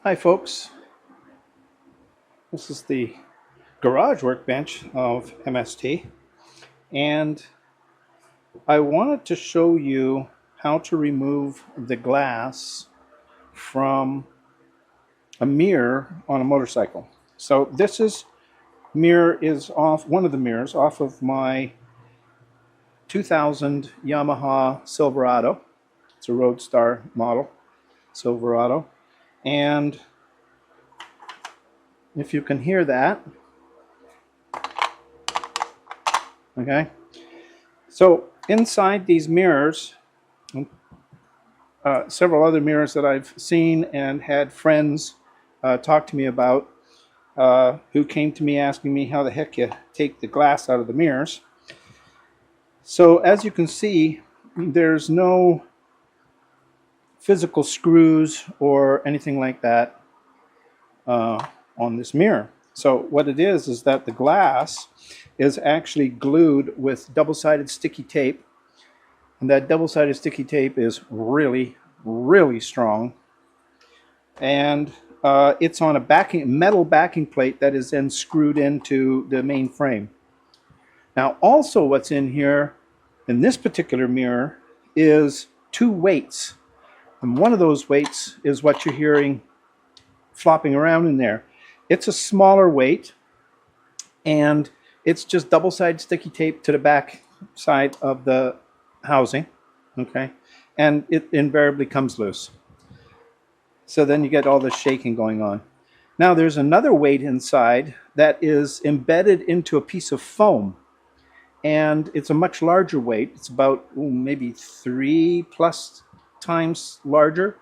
Hi folks, this is the garage workbench of MST, and I wanted to show you how to remove the glass from a mirror on a motorcycle. So this mirror is off, one of the mirrors off of my 2000 Yamaha Silverado. It's a Roadstar model Silverado, and if you can hear that, okay. So inside these mirrors, several other mirrors that I've seen and had friends talk to me about, who came to me asking me how the heck you take the glass out of the mirrors. So as you can see, there's no physical screws or anything like that on this mirror. So what it is that the glass is actually glued with double-sided sticky tape. And that double-sided sticky tape is really, really strong. And it's on a metal backing plate that is then screwed into the main frame. Now, also what's in here, in this particular mirror, is two weights. And one of those weights is what you're hearing flopping around in there. It's a smaller weight, and it's just double-sided sticky tape to the back side of the housing, okay? And it invariably comes loose. So then you get all this shaking going on. Now there's another weight inside that is embedded into a piece of foam, and it's a much larger weight. It's about maybe 3+ times larger,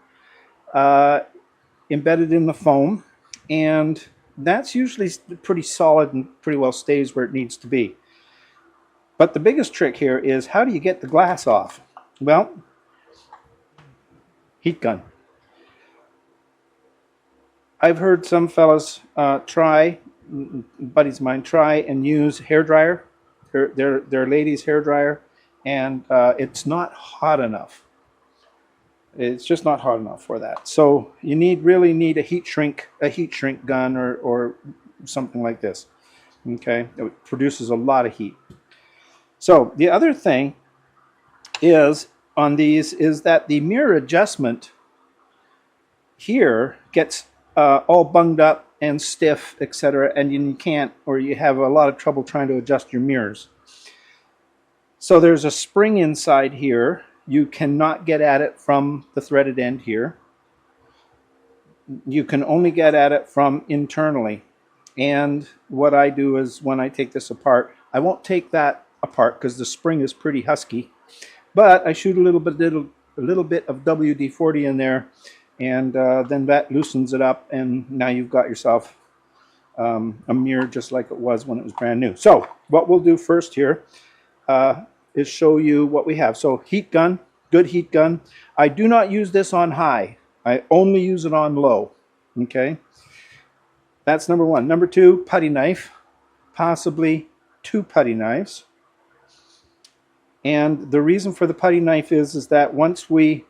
embedded in the foam, and that's usually pretty solid and pretty well stays where it needs to be. But the biggest trick here is, how do you get the glass off? Well, heat gun. I've heard some fellas buddies of mine, try and use hair dryer, their ladies' hair dryer, and it's not hot enough. It's just not hot enough for that. So you really need a heat shrink gun or something like this. Okay, it produces a lot of heat. So the other thing is on these is that the mirror adjustment here gets all bunged up and stiff, etc., and you can't, or you have a lot of trouble trying to adjust your mirrors. So there's a spring inside here. You cannot get at it from the threaded end here. You can only get at it from internally. And what I do is, when I take this apart, I won't take that apart because the spring is pretty husky, but I shoot a little bit of WD-40 in there, and then that loosens it up, and now you've got yourself a mirror just like it was when it was brand new. So what we'll do first here is show you what we have. So heat gun, good heat gun. I do not use this on high. I only use it on low. Okay, that's number one. Number two, putty knife, possibly 2 putty knives. And the reason for the putty knife is that once we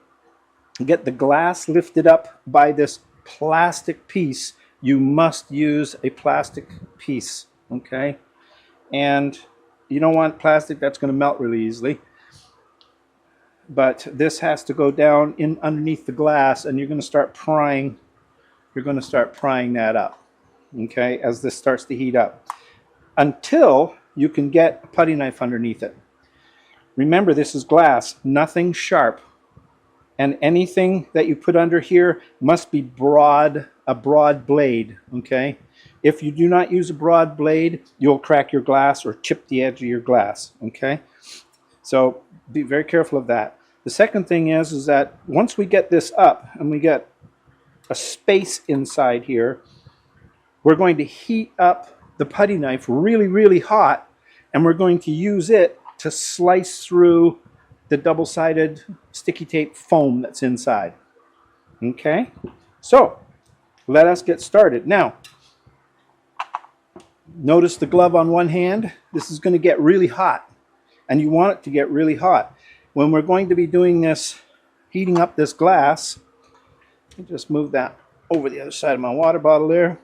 get the glass lifted up by this plastic piece, you must use a plastic piece, okay? And you don't want plastic that's going to melt really easily. But this has to go down in underneath the glass, and you're going to start prying. You're going to start prying that up, okay, as this starts to heat up, until you can get a putty knife underneath it. Remember, this is glass, nothing sharp. And anything that you put under here must be a broad blade, okay? If you do not use a broad blade, you'll crack your glass or chip the edge of your glass, okay? So be very careful of that. The second thing is that once we get this up and we get a space inside here, we're going to heat up the putty knife really, really hot, and we're going to use it to slice through the double-sided sticky tape foam that's inside. Okay, so let us get started. Now, notice the glove on one hand. This is going to get really hot, and you want it to get really hot. When we're going to be doing this, heating up this glass, just move that over the other side of my water bottle there.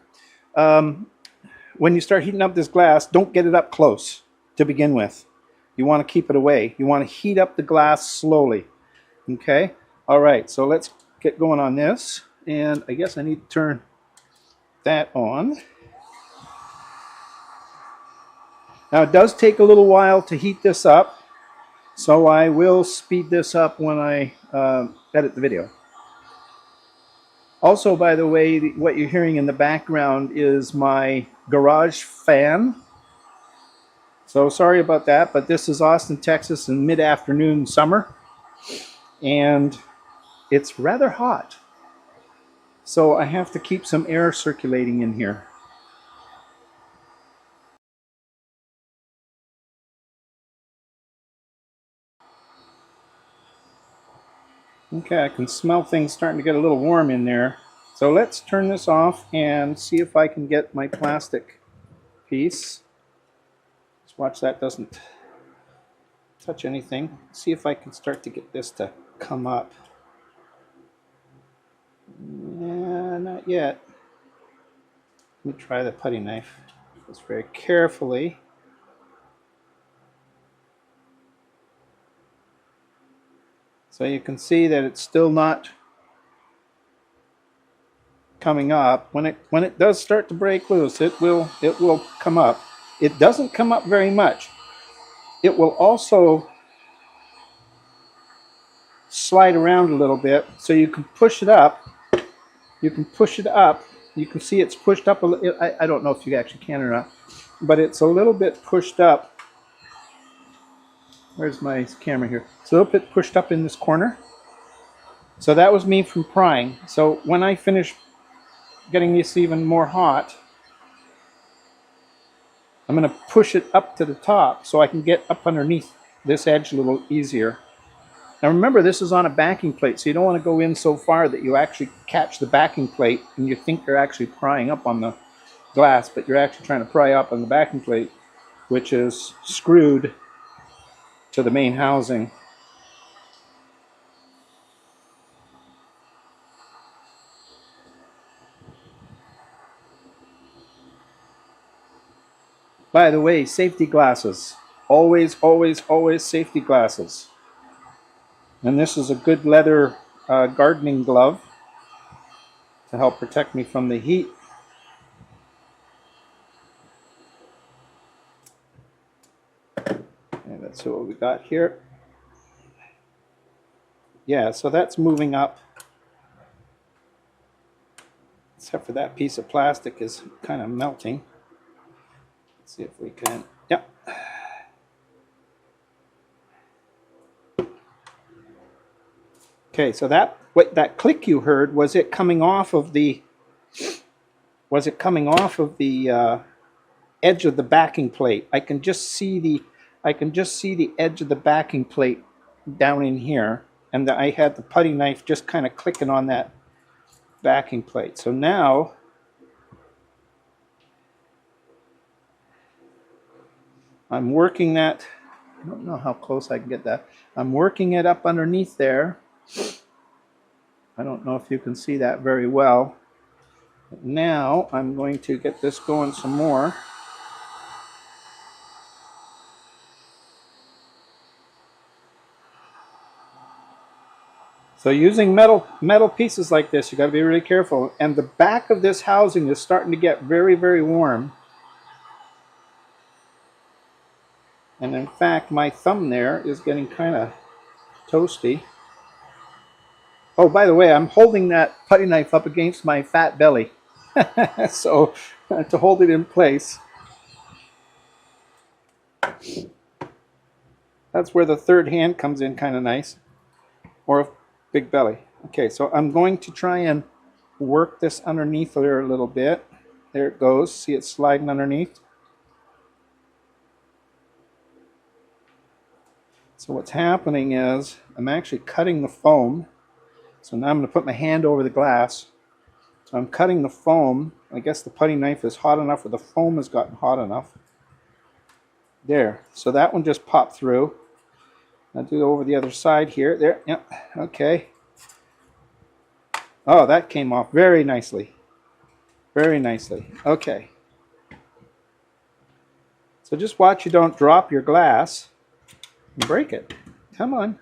When you start heating up this glass, don't get it up close to begin with. You want to keep it away. You want to heat up the glass slowly. Okay? All right, so let's get going on this. And I guess I need to turn that on. Now it does take a little while to heat this up, so I will speed this up when I edit the video. Also, by the way, what you're hearing in the background is my garage fan. So sorry about that, but this is Austin, Texas in mid-afternoon summer, and it's rather hot. So I have to keep some air circulating in here. Okay, I can smell things starting to get a little warm in there. So let's turn this off and see if I can get my plastic piece. Just watch that doesn't touch anything. See if I can start to get this to come up. Yeah, not yet. Let me try the putty knife. Just very carefully. So you can see that it's still not coming up. When it does start to break loose, it will come up. It doesn't come up very much. It will also slide around a little bit, so you can push it up. You can push it up. You can see it's pushed up a little. I don't know if you actually can or not, but it's a little bit pushed up. Where's my camera here? It's a little bit pushed up in this corner. So that was me from prying. So when I finish getting this even more hot, I'm going to push it up to the top so I can get up underneath this edge a little easier. Now remember, this is on a backing plate, so you don't want to go in so far that you actually catch the backing plate and you think you're actually prying up on the glass, but you're actually trying to pry up on the backing plate, which is screwed to the main housing. By the way, safety glasses. Always, always, always safety glasses. And this is a good leather gardening glove to help protect me from the heat. And let's see what we got here. Yeah, so that's moving up. Except for that piece of plastic is kind of melting. Let's see if we can. Yep. Okay, so that click you heard, was it coming off of the edge of the backing plate? I can just see the edge of the backing plate down in here, and I had the putty knife just kind of clicking on that backing plate. So now I'm working that. I don't know how close I can get that. I'm working it up underneath there. I don't know if you can see that very well. But now I'm going to get this going some more. So using metal pieces like this, you got to be really careful. And the back of this housing is starting to get very, very warm. And in fact, my thumb there is getting kind of toasty. Oh, by the way, I'm holding that putty knife up against my fat belly. So to hold it in place. That's where the third hand comes in kind of nice. Or a big belly. Okay, so I'm going to try and work this underneath there a little bit. There it goes. See it sliding underneath? So what's happening is I'm actually cutting the foam. So now I'm going to put my hand over the glass. So I'm cutting the foam. I guess the putty knife is hot enough, or the foam has gotten hot enough. There. So that one just popped through. I'll do it over the other side here. There. Yep. Okay. Oh, that came off very nicely. Very nicely. Okay. So just watch you don't drop your glass and break it. Come on.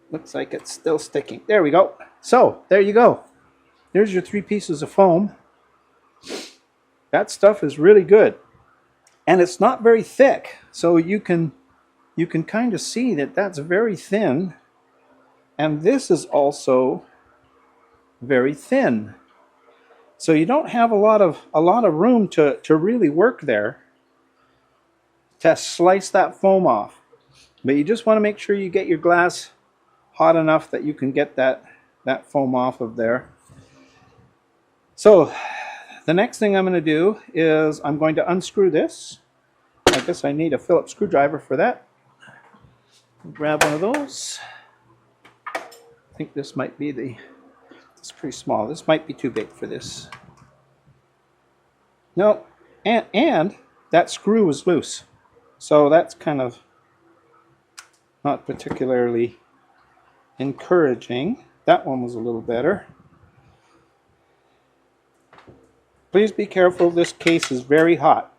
Looks like it's still sticking. There we go. So, there you go. There's your 3 pieces of foam. That stuff is really good. And it's not very thick. So you can kind of see that that's very thin. And this is also very thin. So you don't have a lot of room to really work there to slice that foam off. But you just want to make sure you get your glass hot enough that you can get that foam off of there. So the next thing I'm going to do is I'm going to unscrew this. I guess I need a Phillips screwdriver for that. Grab one of those. I think this might be it's pretty small. This might be too big for this. No, and that screw is loose. So that's kind of not particularly encouraging. That one was a little better. Please be careful, this case is very hot.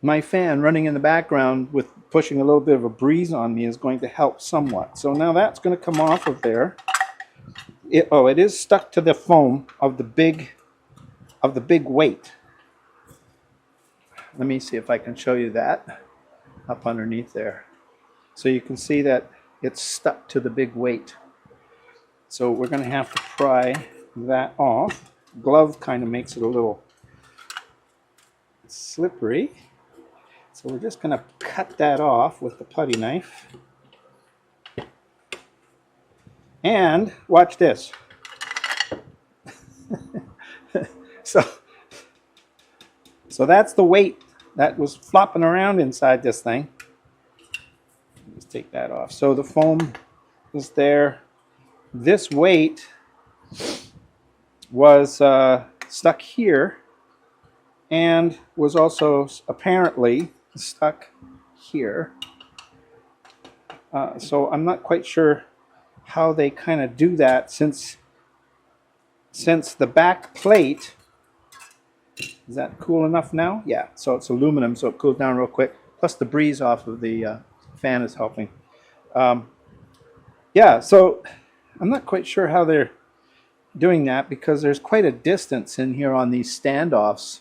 My fan running in the background with pushing a little bit of a breeze on me is going to help somewhat. So now that's going to come off of there. It is stuck to the foam of the big weight. Let me see if I can show you that up underneath there. So you can see that it's stuck to the big weight. So we're going to have to pry that off. Glove kind of makes it a little slippery. So we're just going to cut that off with the putty knife. And watch this. So that's the weight that was flopping around inside this thing. Let's take that off. So the foam is there. This weight was stuck here and was also apparently stuck here. So I'm not quite sure how they kind of do that since the back plate, is that cool enough now? Yeah, so it's aluminum, so it cools down real quick. Plus the breeze off of the fan is helping. Yeah, so I'm not quite sure how they're doing that because there's quite a distance in here on these standoffs.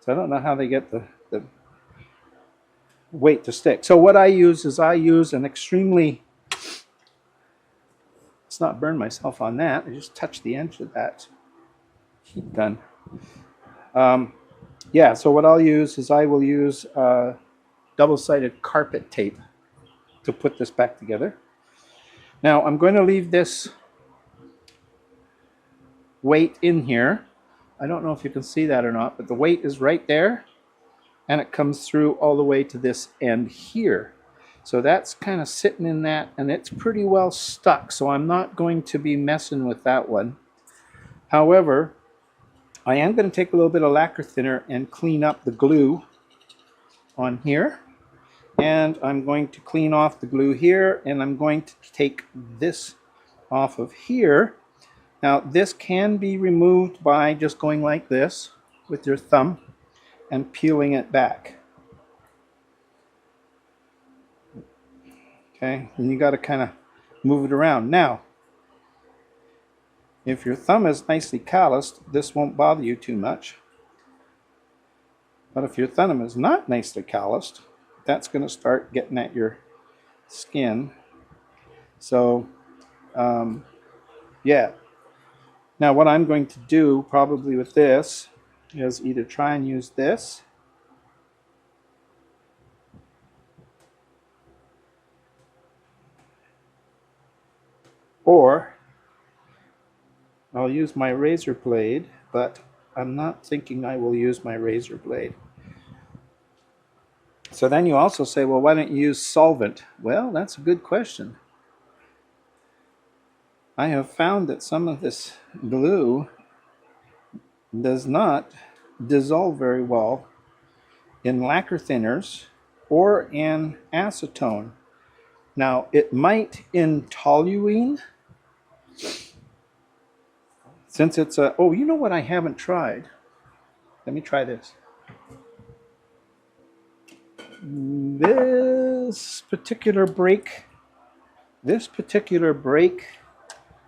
So I don't know how they get the weight to stick. So what I use is an extremely, let's not burn myself on that. I just touched the edge of that heat gun. Yeah, so what I'll use is I will use double-sided carpet tape to put this back together. Now I'm going to leave this weight in here. I don't know if you can see that or not, but the weight is right there and it comes through all the way to this end here. So that's kind of sitting in that and it's pretty well stuck, so I'm not going to be messing with that one. However, I am going to take a little bit of lacquer thinner and clean up the glue on here. And I'm going to clean off the glue here, and I'm going to take this off of here. Now this can be removed by just going like this with your thumb and peeling it back. Okay, and you got to kind of move it around. Now, if your thumb is nicely calloused, this won't bother you too much. But if your thumb is not nicely calloused, that's going to start getting at your skin. So, yeah. Now what I'm going to do probably with this is either try and use this, or I'll use my razor blade, but I'm not thinking I will use my razor blade. So then you also say, well, why don't you use solvent? Well, that's a good question. I have found that some of this glue does not dissolve very well in lacquer thinners or in acetone. Now, it might in toluene, since it's a, oh, you know what I haven't tried? Let me try this. This particular brake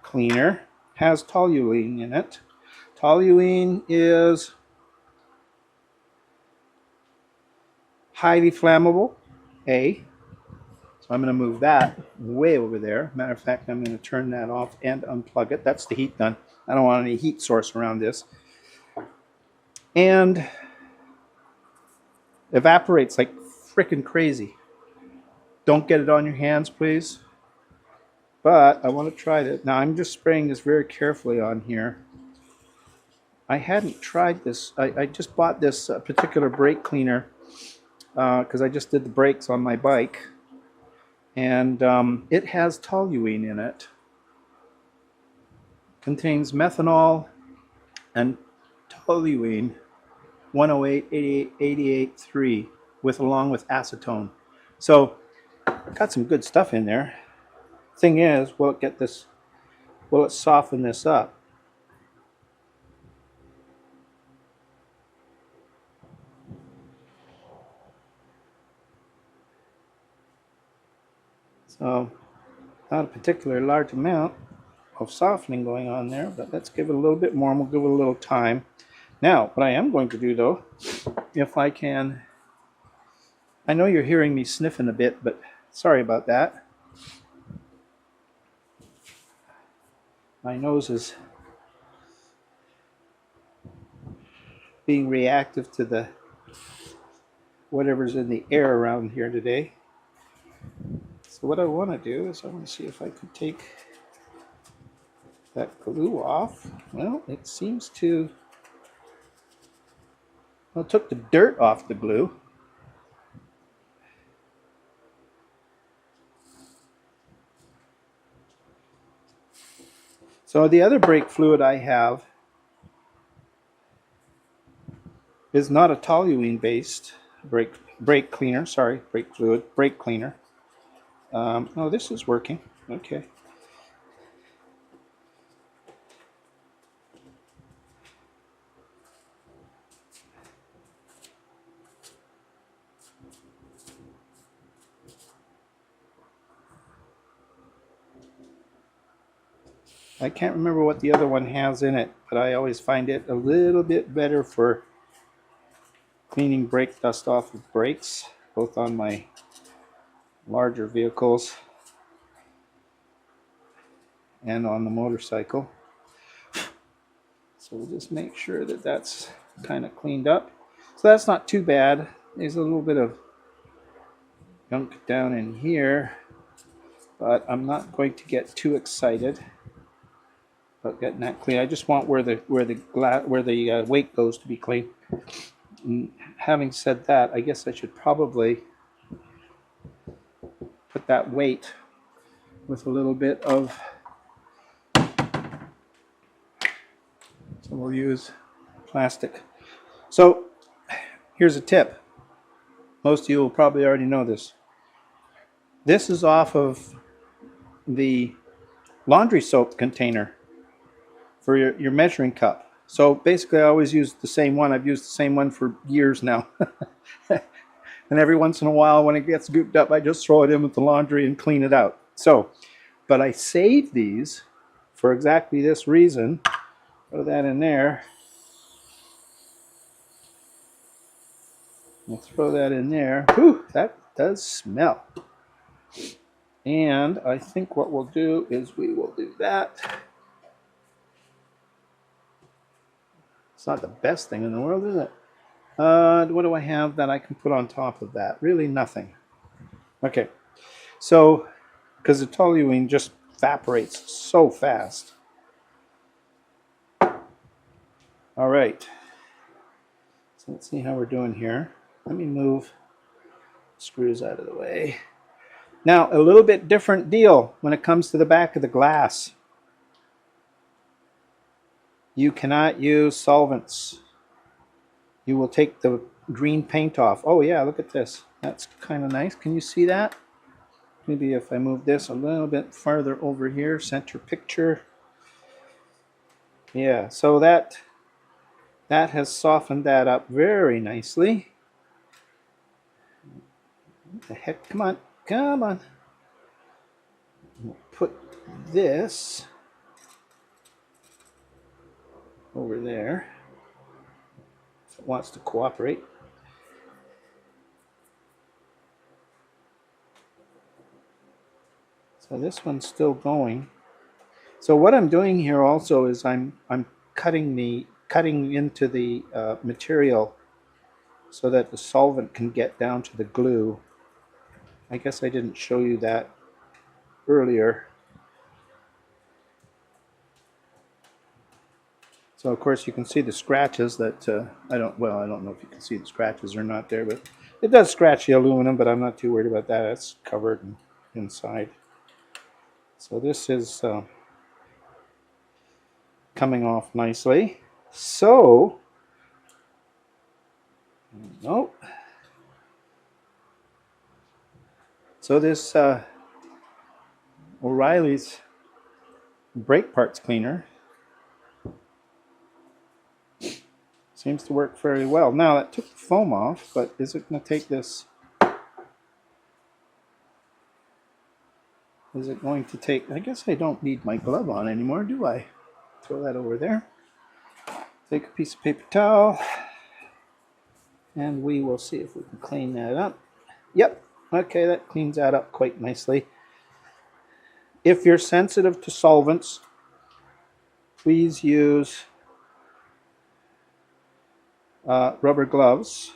cleaner has toluene in it. Toluene is highly flammable, A. So I'm going to move that way over there. Matter of fact, I'm going to turn that off and unplug it. That's the heat gun. I don't want any heat source around this. And evaporates like freaking crazy. Don't get it on your hands, please. But I want to try it. Now I'm just spraying this very carefully on here. I hadn't tried this. I just bought this particular brake cleaner because I just did the brakes on my bike. And it has toluene in it. Contains methanol and toluene 108, 88, 3 along with acetone. So got some good stuff in there. Thing is, will it soften this up? So not a particularly large amount of softening going on there, but let's give it a little bit more and we'll give it a little time. Now, what I am going to do though, if I can, I know you're hearing me sniffing a bit, but sorry about that. My nose is being reactive to the whatever's in the air around here today. So what I want to do is I want to see if I could take that glue off. Well, it seems to, well, it took the dirt off the glue. So the other brake fluid I have is not a toluene based brake cleaner. Sorry, brake fluid, brake cleaner. Oh, this is working. Okay. I can't remember what the other one has in it, but I always find it a little bit better for cleaning brake dust off of brakes, both on my larger vehicles and on the motorcycle. So we'll just make sure that that's kind of cleaned up. So that's not too bad. There's a little bit of gunk down in here, but I'm not going to get too excited about getting that clean. I just want where the weight goes to be clean. And having said that, I guess I should probably put that weight with a little bit of, so we'll use plastic. So here's a tip. Most of you will probably already know this. This is off of the laundry soap container for your measuring cup. So basically I always use the same one. I've used the same one for years now. And every once in a while when it gets gooped up, I just throw it in with the laundry and clean it out. So, but I save these for exactly this reason. Throw that in there. We'll throw that in there. Whew, that does smell. And I think what we'll do is we will do that. It's not the best thing in the world, is it? What do I have that I can put on top of that? Really nothing. Okay, so because the toluene just evaporates so fast. All right, so let's see how we're doing here. Let me move screws out of the way. Now, a little bit different deal when it comes to the back of the glass. You cannot use solvents. You will take the green paint off. Oh yeah, look at this. That's kind of nice. Can you see that? Maybe if I move this a little bit farther over here, center picture. Yeah, so that has softened that up very nicely. What the heck? Come on, come on. We'll put this over there if it wants to cooperate. So this one's still going. So what I'm doing here also is I'm cutting into the material so that the solvent can get down to the glue. I guess I didn't show you that earlier. So of course you can see the scratches that I don't know if you can see the scratches or not there, but it does scratch the aluminum, but I'm not too worried about that. It's covered inside. So this is coming off nicely. So, nope. So this O'Reilly's brake parts cleaner seems to work very well. Now that took the foam off, but is it going to take this? Is it going to take? I guess I don't need my glove on anymore, do I? Throw that over there. Take a piece of paper towel, and we will see if we can clean that up. Yep. Okay, that cleans that up quite nicely. If you're sensitive to solvents, please use rubber gloves.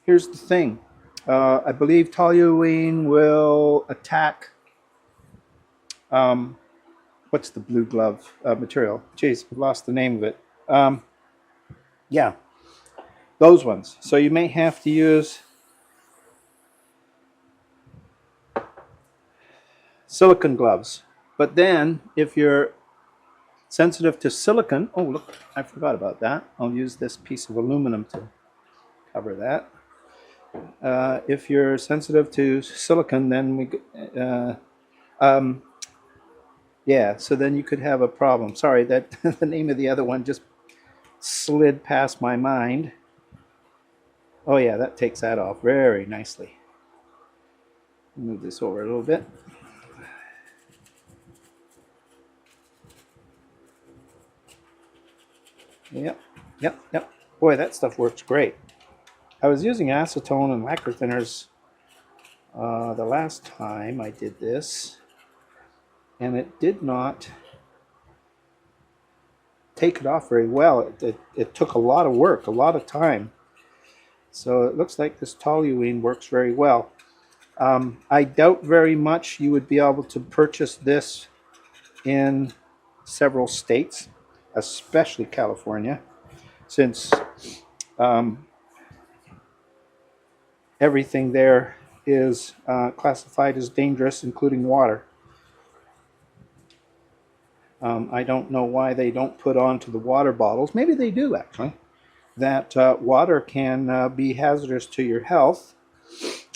Here's the thing. I believe toluene will attack, what's the blue glove material? Jeez, I've lost the name of it. Yeah, those ones. So you may have to use silicone gloves. But then if you're sensitive to silicone, oh look, I forgot about that. I'll use this piece of aluminum to cover that. If you're sensitive to silicone, then yeah, so then you could have a problem. Sorry, that the name of the other one just slid past my mind. Oh yeah, that takes that off very nicely. Move this over a little bit. Yep, yep. Boy, that stuff works great. I was using acetone and lacquer thinners the last time I did this, and it did not take it off very well. It took a lot of work, a lot of time. So it looks like this toluene works very well. I doubt very much you would be able to purchase this in several states, especially California, since everything there is classified as dangerous, including water. I don't know why they don't put onto the water bottles. Maybe they do, actually. That water can be hazardous to your health.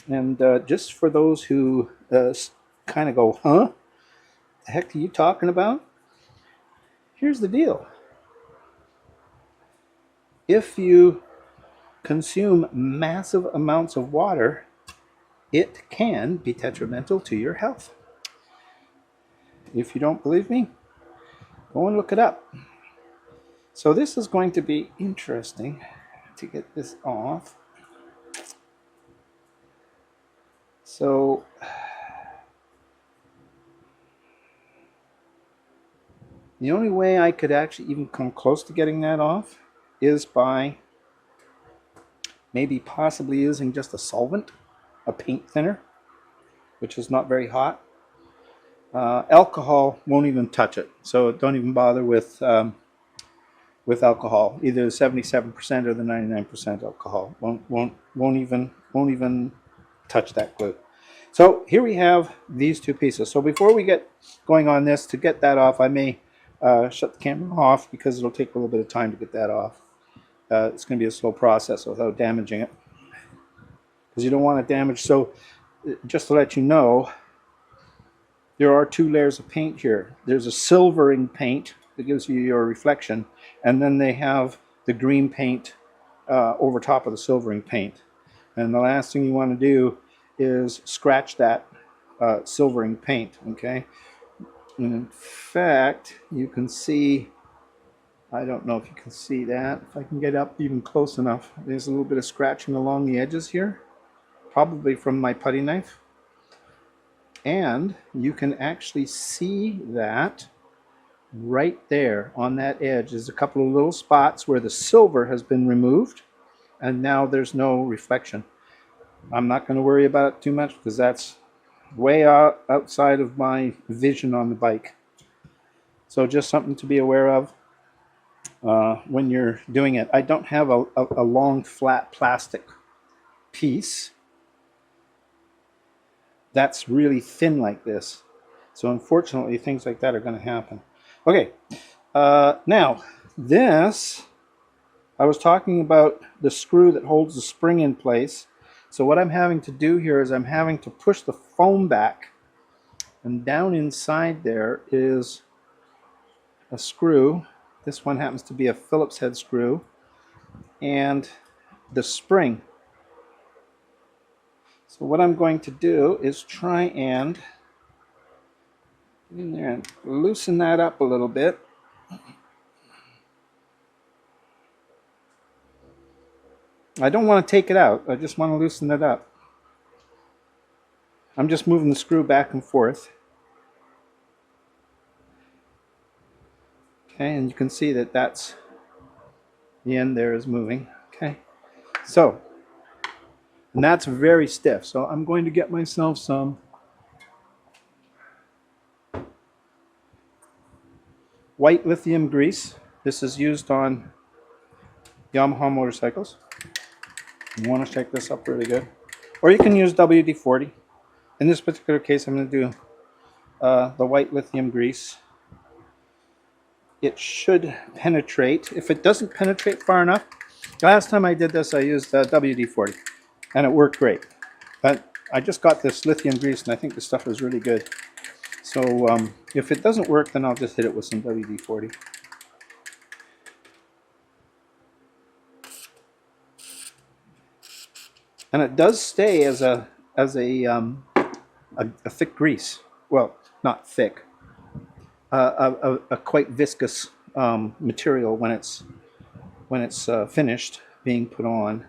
And just for those who kind of go, huh? The heck are you talking about? Here's the deal. If you consume massive amounts of water, it can be detrimental to your health. If you don't believe me, go and look it up. So this is going to be interesting to get this off. So the only way I could actually even come close to getting that off is by maybe possibly using just a solvent, a paint thinner, which is not very hot. Alcohol won't even touch it, so don't even bother with alcohol. Either the 77% or the 99% alcohol won't even touch that glue. So here we have these two pieces. So before we get going on this, to get that off, I may shut the camera off because it'll take a little bit of time to get that off. It's going to be a slow process without damaging it, because you don't want to damage. So just to let you know, there are two layers of paint here. There's a silvering paint that gives you your reflection, and then they have the green paint over top of the silvering paint. And the last thing you want to do is scratch that silvering paint, okay? And in fact, you can see, I don't know if you can see that, if I can get up even close enough, there's a little bit of scratching along the edges here, probably from my putty knife. And you can actually see that right there on that edge is a couple of little spots where the silver has been removed, and now there's no reflection. I'm not going to worry about it too much because that's way outside of my vision on the bike. So just something to be aware of when you're doing it. I don't have a long flat plastic piece that's really thin like this. So unfortunately things like that are going to happen. Okay, now this, I was talking about the screw that holds the spring in place. So what I'm having to do here is I'm having to push the foam back, and down inside there is a screw. This one happens to be a Phillips head screw, and the spring. So what I'm going to do is try and get in there and loosen that up a little bit. I don't want to take it out, I just want to loosen it up. I'm just moving the screw back and forth. Okay, and you can see that that's the end there is moving. Okay, so, and that's very stiff. So I'm going to get myself some white lithium grease. This is used on Yamaha motorcycles. You want to shake this up really good. Or you can use WD-40. In this particular case, I'm going to do the white lithium grease. It should penetrate. If it doesn't penetrate far enough, the last time I did this, I used WD-40, and it worked great. But I just got this lithium grease, and I think this stuff is really good. So if it doesn't work, then I'll just hit it with some WD-40. And it does stay as a thick grease. Well, not thick. A quite viscous material when it's finished being put on.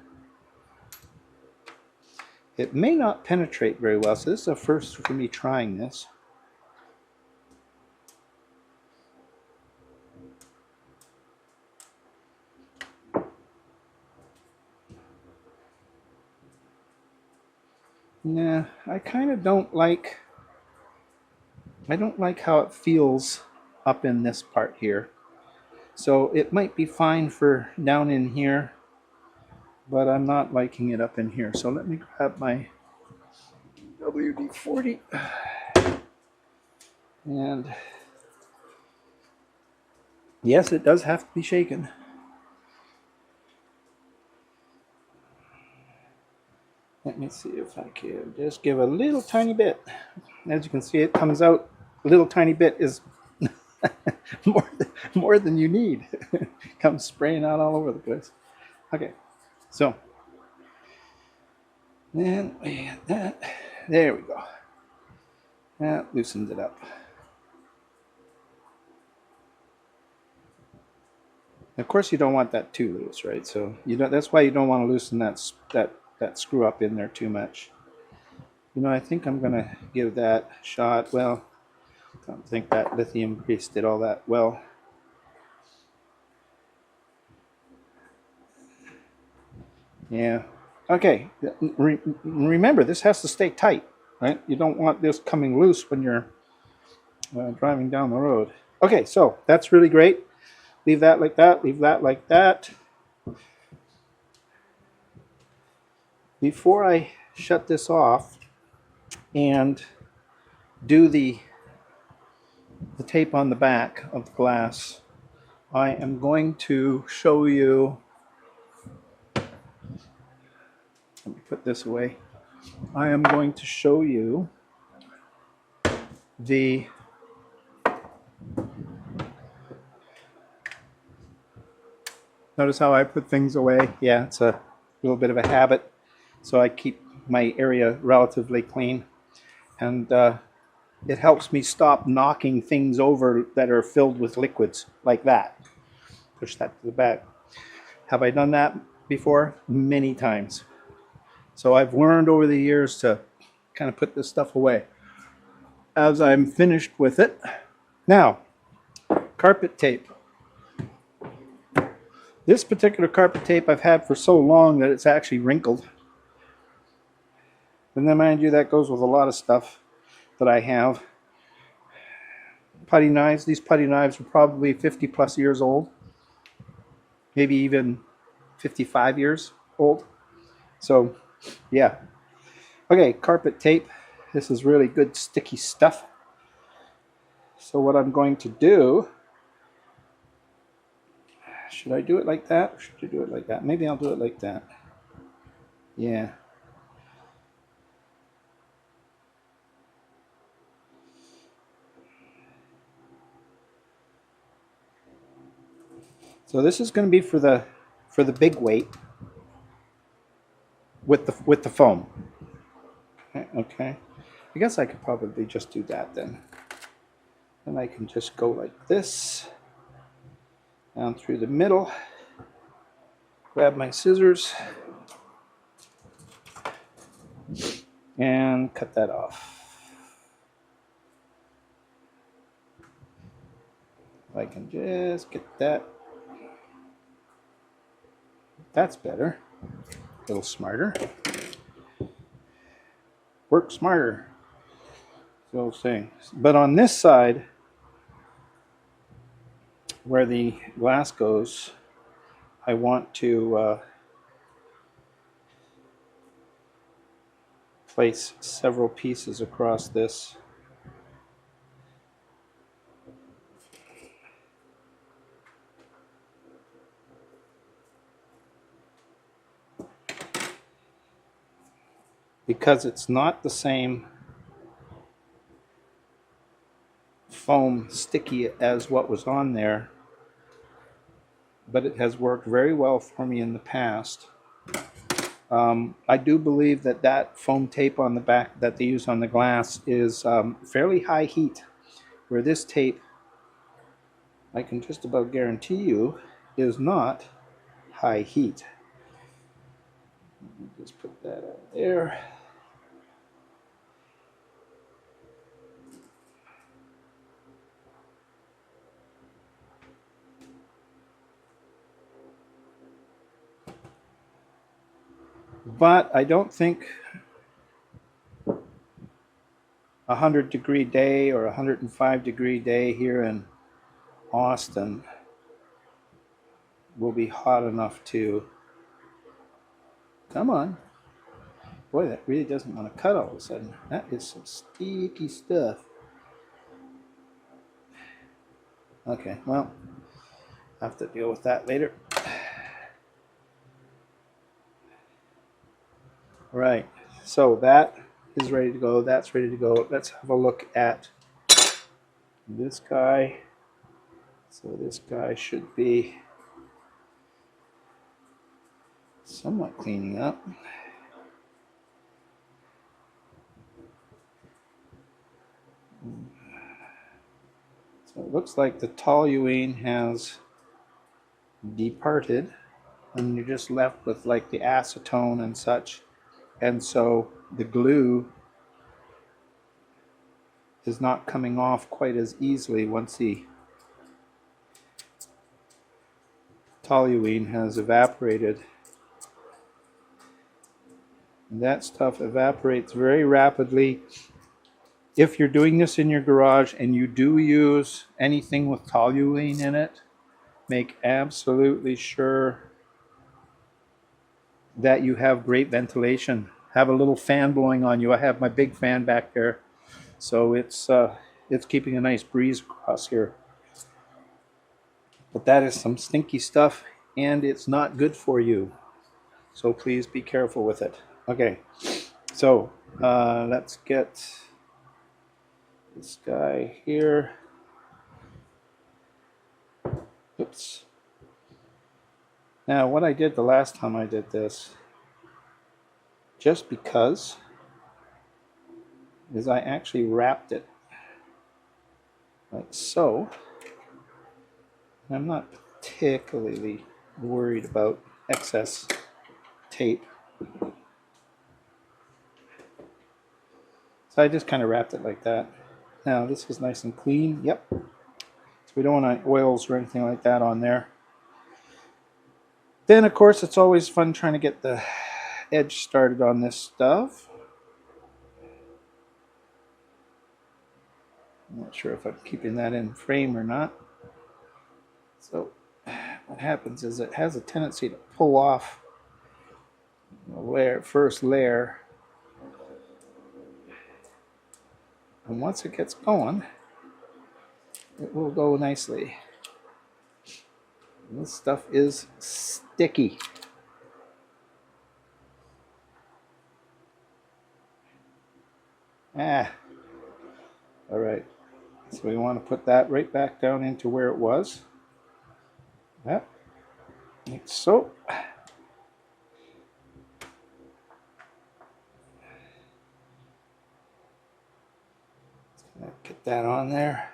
It may not penetrate very well, so this is a first for me trying this. Nah, I kind of don't like how it feels up in this part here. So it might be fine for down in here, but I'm not liking it up in here. So let me grab my WD-40 and yes, it does have to be shaken. Let me see if I can just give a little tiny bit. As you can see, it comes out, a little tiny bit is more than you need. Comes spraying out all over the place. Okay, so then we get that. There we go. That loosens it up. Of course, you don't want that too loose, right? So that's why you don't want to loosen that screw up in there too much. You know, I think I'm gonna give that a shot. Well, I don't think that lithium grease did all that well. Yeah. Okay. Remember, this has to stay tight, right? You don't want this coming loose when you're driving down the road. Okay, so that's really great. Leave that like that. Leave that like that. Before I shut this off and do the tape on the back of the glass, I am going to show you. Let me put this away. I am going to show you the notice how I put things away. Yeah, it's a little bit of a habit, so I keep my area relatively clean, and it helps me stop knocking things over that are filled with liquids like that. Push that to the back. Have I done that before? Many times. So I've learned over the years to kind of put this stuff away as I'm finished with it. Now, carpet tape. This particular carpet tape I've had for so long that it's actually wrinkled. And then mind you, that goes with a lot of stuff that I have. Putty knives. These putty knives are probably 50 plus years old. Maybe even 55 years old. So, yeah. Okay, carpet tape. This is really good sticky stuff. So what I'm going to do, should I do it like that? Or should I do it like that? Maybe I'll do it like that. Yeah. So this is going to be for the big weight with the foam. Okay. I guess I could probably just do that then. And I can just go like this down through the middle. Grab my scissors and cut that off. I can just get that. That's better. A little smarter. Work smarter. The old saying. But on this side, where the glass goes, I want to place several pieces across this. Because it's not the same foam sticky as what was on there, but it has worked very well for me in the past. I do believe that that foam tape on the back that they use on the glass is fairly high heat, where this tape, I can just about guarantee you, is not high heat. Just put that out there. But I don't think a 100-degree day or a 105-degree day here in Austin will be hot enough to, come on. Boy, that really doesn't want to cut all of a sudden. That is some sticky stuff. Okay, well, I'll have to deal with that later. Right, so that is ready to go. That's ready to go. Let's have a look at this guy. So this guy should be somewhat cleaning up. So it looks like the toluene has departed, and you're just left with like the acetone and such. And so the glue is not coming off quite as easily once the toluene has evaporated. And that stuff evaporates very rapidly. If you're doing this in your garage and you do use anything with toluene in it, make absolutely sure that you have great ventilation. Have a little fan blowing on you. I have my big fan back there, so it's keeping a nice breeze across here. But that is some stinky stuff, and it's not good for you. So please be careful with it. Okay, So let's get this guy here. Oops. Now what I did the last time I did this, just because, is I actually wrapped it like so. I'm not particularly worried about excess tape. So I just kind of wrapped it like that. Now this is nice and clean. Yep. So we don't want any oils or anything like that on there. Then of course it's always fun trying to get the edge started on this stuff. I'm not sure if I'm keeping that in frame or not. So what happens is it has a tendency to pull off the first layer. And once it gets going, it will go nicely. And this stuff is sticky. All right. So we want to put that right back down into where it was. Yep. Like so. Get that on there.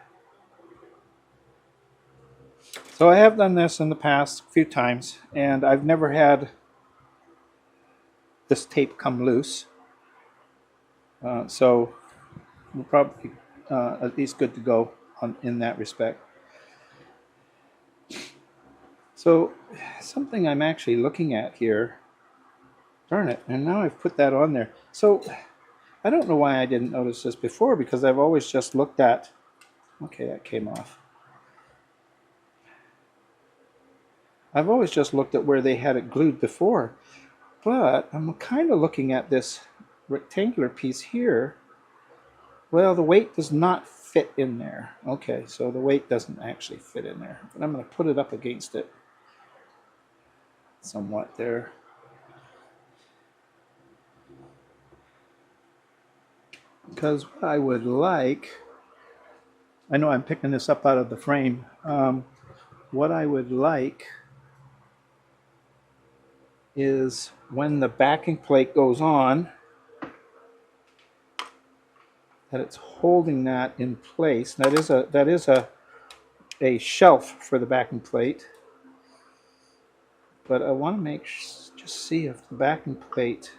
So I have done this in the past a few times, and I've never had this tape come loose. So we're probably at least good to go in that respect. So something I'm actually looking at here, darn it, and now I've put that on there. So I don't know why I didn't notice this before, because I've always just looked at, okay, that came off. I've always just looked at where they had it glued before, but I'm kind of looking at this rectangular piece here. Well, the weight does not fit in there. Okay, so the weight doesn't actually fit in there, but I'm going to put it up against it somewhat there. Because what I would like, I know I'm picking this up out of the frame, what I would like is when the backing plate goes on, that it's holding that in place. That is a shelf for the backing plate, but I want to just see if the backing plate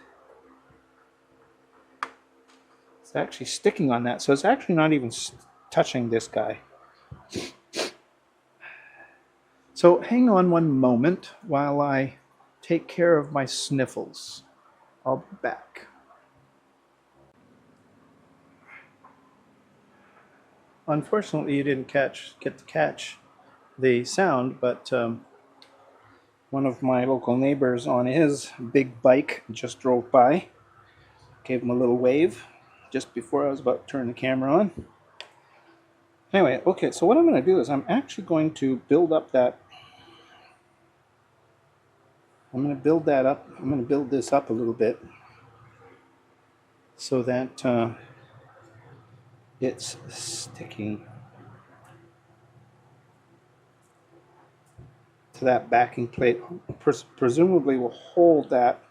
is actually sticking on that. So it's actually not even touching this guy. So hang on one moment while I take care of my sniffles. I'll be back. Unfortunately, you didn't get to catch the sound, but one of my local neighbors on his big bike just drove by. Gave him a little wave just before I was about to turn the camera on. Anyway, okay, so what I'm going to do is I'm actually going to build up that. I'm going to build that up. I'm going to build this up a little bit so that it's sticking to that backing plate. Presumably will hold that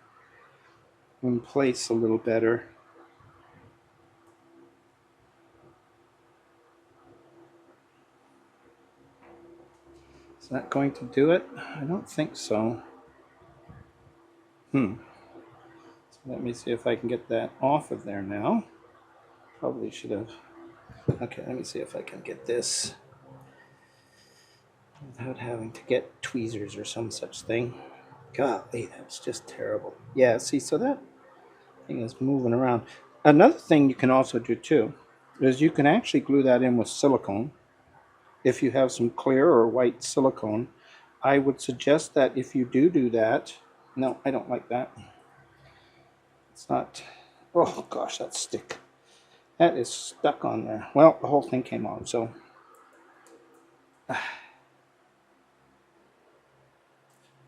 in place a little better. Is that going to do it? I don't think so. So let me see if I can get that off of there now. Probably should have. Okay, let me see if I can get this without having to get tweezers or some such thing. Golly, that's just terrible. Yeah, see, so that thing is moving around. Another thing you can also do too is you can actually glue that in with silicone. If you have some clear or white silicone, I would suggest that if you do that, no, I don't like that. It's not, oh gosh, that's stick. That is stuck on there. Well, the whole thing came on, so.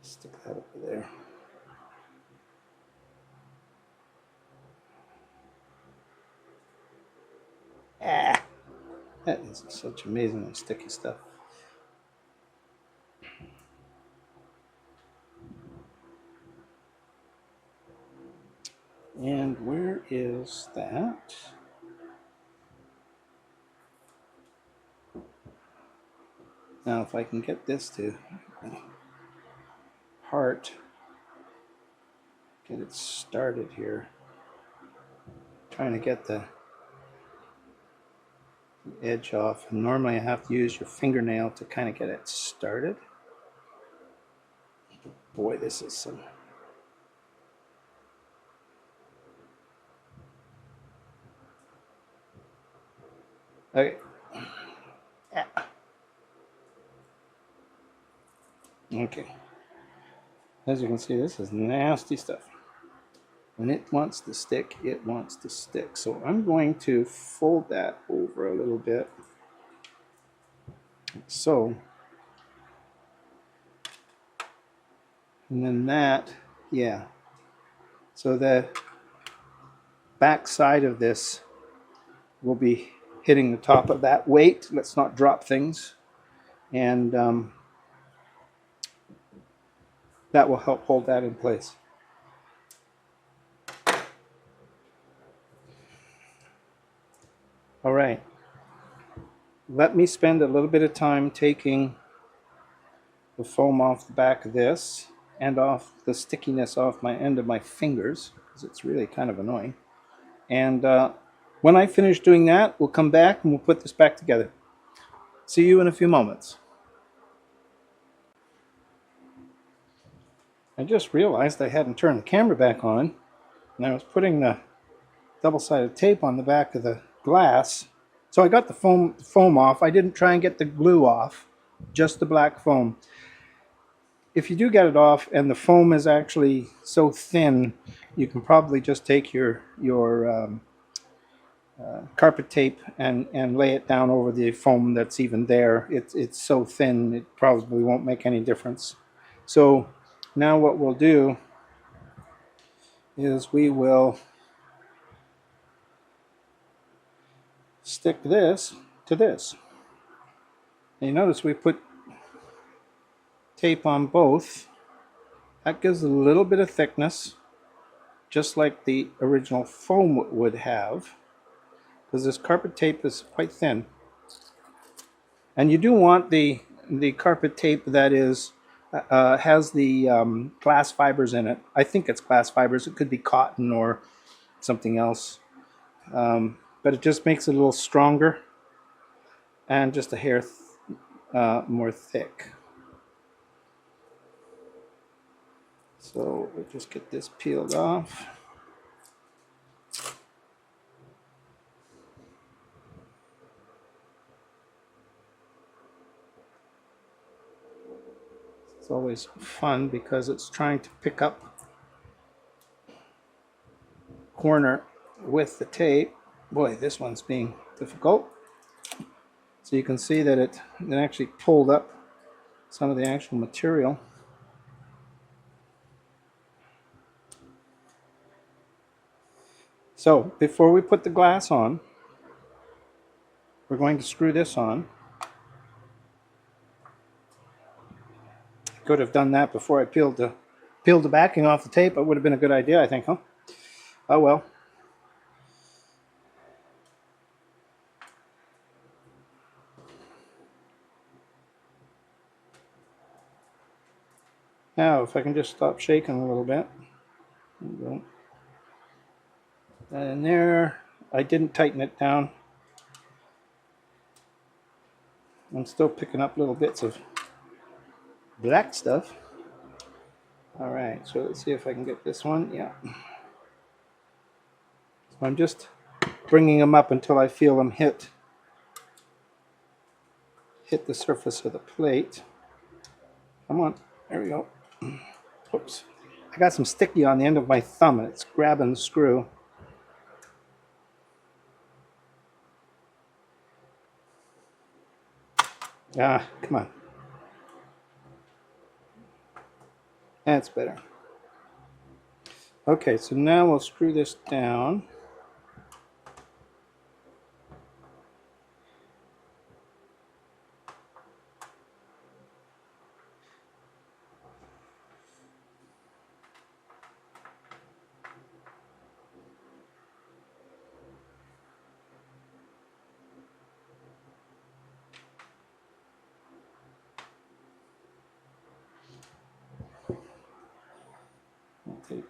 Stick that over there. That is such amazingly sticky stuff. And where is that? Now, if I can get this to heart, get it started here. Trying to get the edge off. Normally I have to use your fingernail to kind of get it started. Boy, this is some... Okay. Okay. As you can see, this is nasty stuff. When it wants to stick, it wants to stick. So I'm going to fold that over a little bit. So, and then that, yeah. So the back side of this will be hitting the top of that weight. Let's not drop things. And that will help hold that in place. All right. Let me spend a little bit of time taking the foam off the back of this and off the stickiness off my end of my fingers, because it's really kind of annoying. And when I finish doing that, we'll come back and we'll put this back together. See you in a few moments. I just realized I hadn't turned the camera back on, and I was putting the double-sided tape on the back of the glass. So I got the foam off. I didn't try and get the glue off, just the black foam. If you do get it off and the foam is actually so thin, you can probably just take your carpet tape and lay it down over the foam that's even there. It's so thin it probably won't make any difference. So now what we'll do is we will stick this to this. And you notice we put tape on both. That gives a little bit of thickness, just like the original foam would have, because this carpet tape is quite thin. And you do want the carpet tape that is has the glass fibers in it. I think it's glass fibers. It could be cotton or something else. But it just makes it a little stronger and just a hair more thick. So we'll just get this peeled off. It's always fun because it's trying to pick up corner with the tape. Boy, this one's being difficult. So you can see that it actually pulled up some of the actual material. So before we put the glass on, we're going to screw this on. Could have done that before I peeled the backing off the tape. It would have been a good idea, I think, huh? Oh well. Now, if I can just stop shaking a little bit. There we go. And there, I didn't tighten it down. I'm still picking up little bits of black stuff. All right, so let's see if I can get this one. Yeah. So I'm just bringing them up until I feel them hit the surface of the plate. Come on, there we go. Oops. I got some sticky on the end of my thumb and it's grabbing the screw. Ah, come on. That's better. Okay, so now we'll screw this down.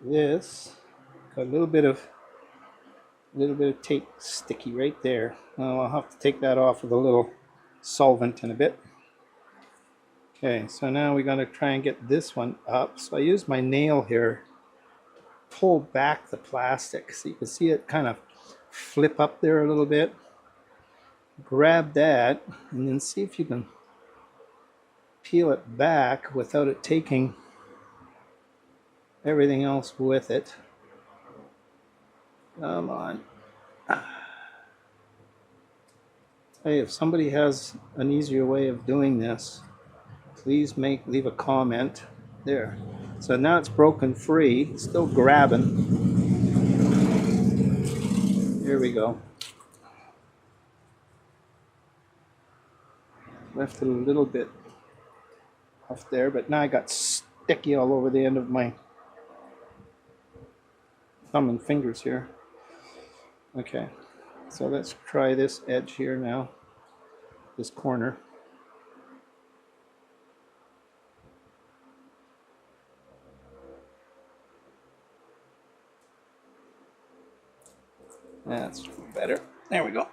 this. Got a little bit of tape sticky right there. Well, I'll have to take that off with a little solvent in a bit. Okay, so now we got to try and get this one up. So I use my nail here, pull back the plastic so you can see it kind of flip up there a little bit. Grab that and then see if you can peel it back without it taking everything else with it. Come on. Hey, if somebody has an easier way of doing this, please leave a comment. There. So now it's broken free. It's still grabbing. Here we go. Left it a little bit off there, but now I got sticky all over the end of my thumb and fingers here. Okay, so let's try this edge here now, this corner. That's better. There we go.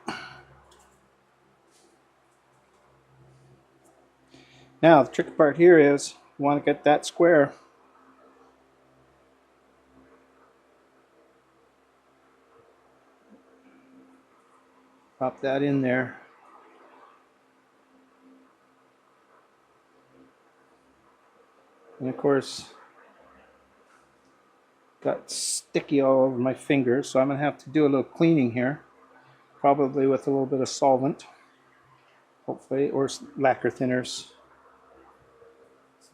Now the tricky part here is you want to get that square. Pop that in there. And of course, got sticky all over my fingers, so I'm going to have to do a little cleaning here, probably with a little bit of solvent, hopefully, or lacquer thinners.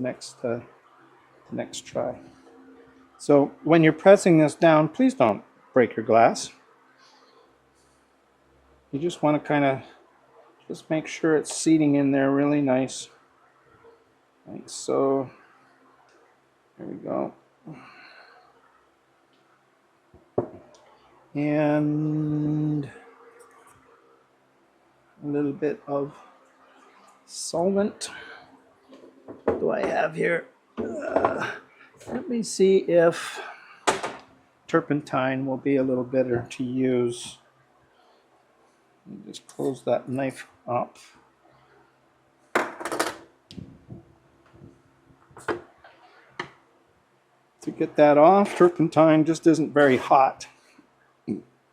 Next try. So when you're pressing this down, please don't break your glass. You just want to kind of just make sure it's seating in there really nice, like so. There we go. And a little bit of solvent. What do I have here? Let me see if turpentine will be a little better to use. Just close that knife up. To get that off, turpentine just isn't very hot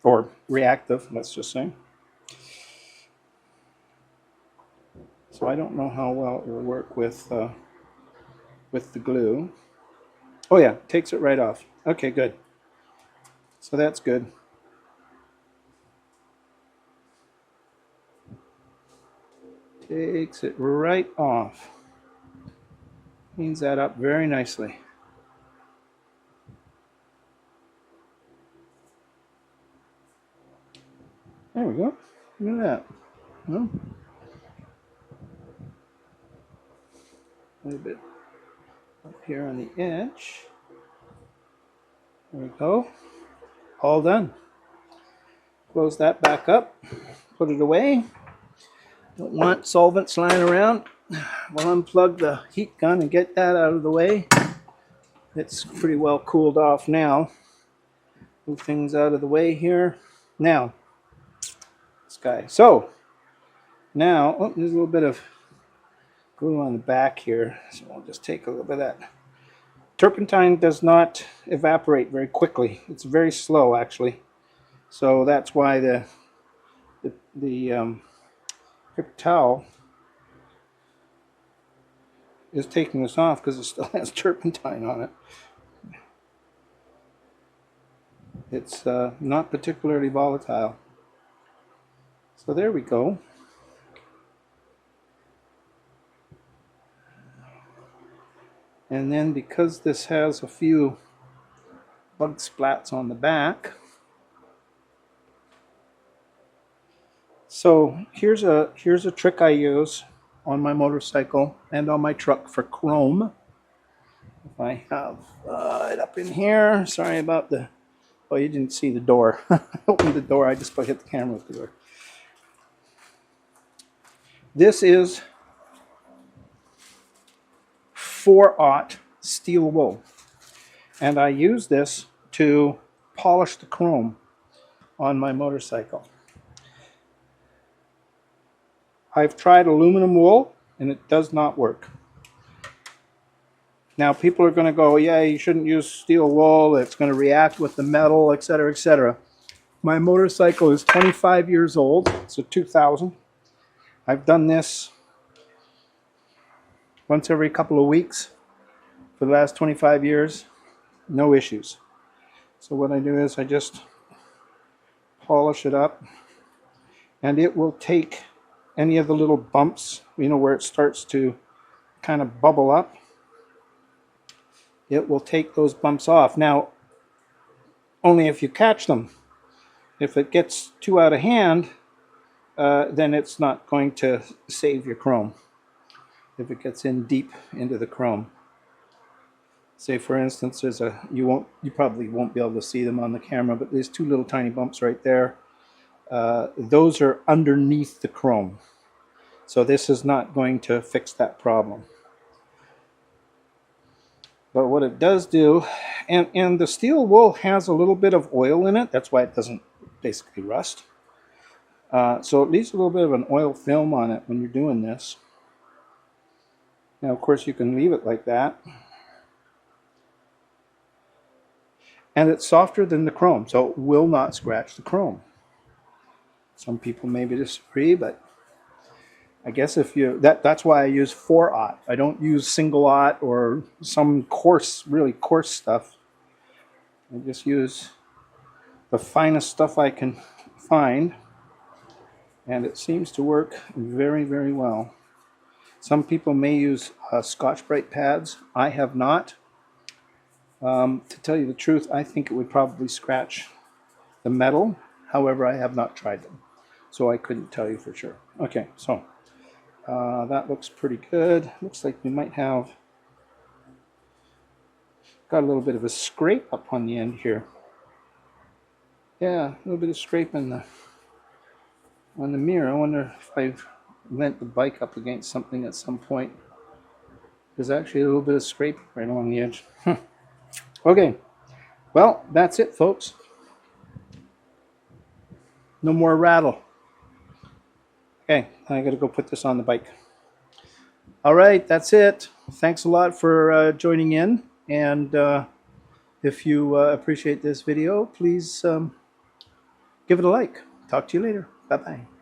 or reactive, let's just say. So I don't know how well it will work with the glue. Oh yeah, takes it right off. Okay, good. So that's good. Takes it right off. Cleans that up very nicely. There we go. Look at that. Well, a little bit up here on the edge. There we go. All done. Close that back up. Put it away. Don't want solvents lying around. We'll unplug the heat gun and get that out of the way. It's pretty well cooled off now. Move things out of the way here. Now, this guy. So, now, oh, there's a little bit of glue on the back here. So we'll just take a little bit of that. Turpentine does not evaporate very quickly. It's very slow, actually. So that's why the paper towel is taking this off, because it still has turpentine on it. It's not particularly volatile. So there we go. And then because this has a few bug splats on the back, so here's a trick I use on my motorcycle and on my truck for chrome. If I have it up in here, sorry about the, oh, you didn't see the door. I opened the door, I just hit the camera with the door. This is 4/0 steel wool. And I use this to polish the chrome on my motorcycle. I've tried aluminum wool and it does not work. Now people are going to go, yeah, you shouldn't use steel wool, it's going to react with the metal, etc., etc. My motorcycle is 25 years old. It's a 2000. I've done this once every couple of weeks for the last 25 years. No issues. So what I do is I just polish it up, and it will take any of the little bumps, you know, where it starts to kind of bubble up. It will take those bumps off. Now, only if you catch them. If it gets too out of hand, then it's not going to save your chrome. If it gets in deep into the chrome. Say for instance, there's you probably won't be able to see them on the camera, but there's two little tiny bumps right there. Those are underneath the chrome. So this is not going to fix that problem. But what it does do, and the steel wool has a little bit of oil in it, that's why it doesn't basically rust. So it leaves a little bit of an oil film on it when you're doing this. Now of course you can leave it like that. And it's softer than the chrome, so it will not scratch the chrome. Some people maybe disagree, but I guess if you, that's why I use 4/0. I don't use single-0 or some coarse, really coarse stuff. I just use the finest stuff I can find, and it seems to work very, very well. Some people may use Scotch-Brite pads. I have not. To tell you the truth, I think it would probably scratch the metal. However, I have not tried them, so I couldn't tell you for sure. Okay, so that looks pretty good. Looks like we might have got a little bit of a scrape up on the end here. Yeah, a little bit of scrape on the mirror. I wonder if I've leant the bike up against something at some point. There's actually a little bit of scrape right along the edge. Okay, well, that's it, folks. No more rattle. Okay, I gotta go put this on the bike. All right, that's it. Thanks a lot for joining in. And if you appreciate this video, please give it a like. Talk to you later. Bye-bye.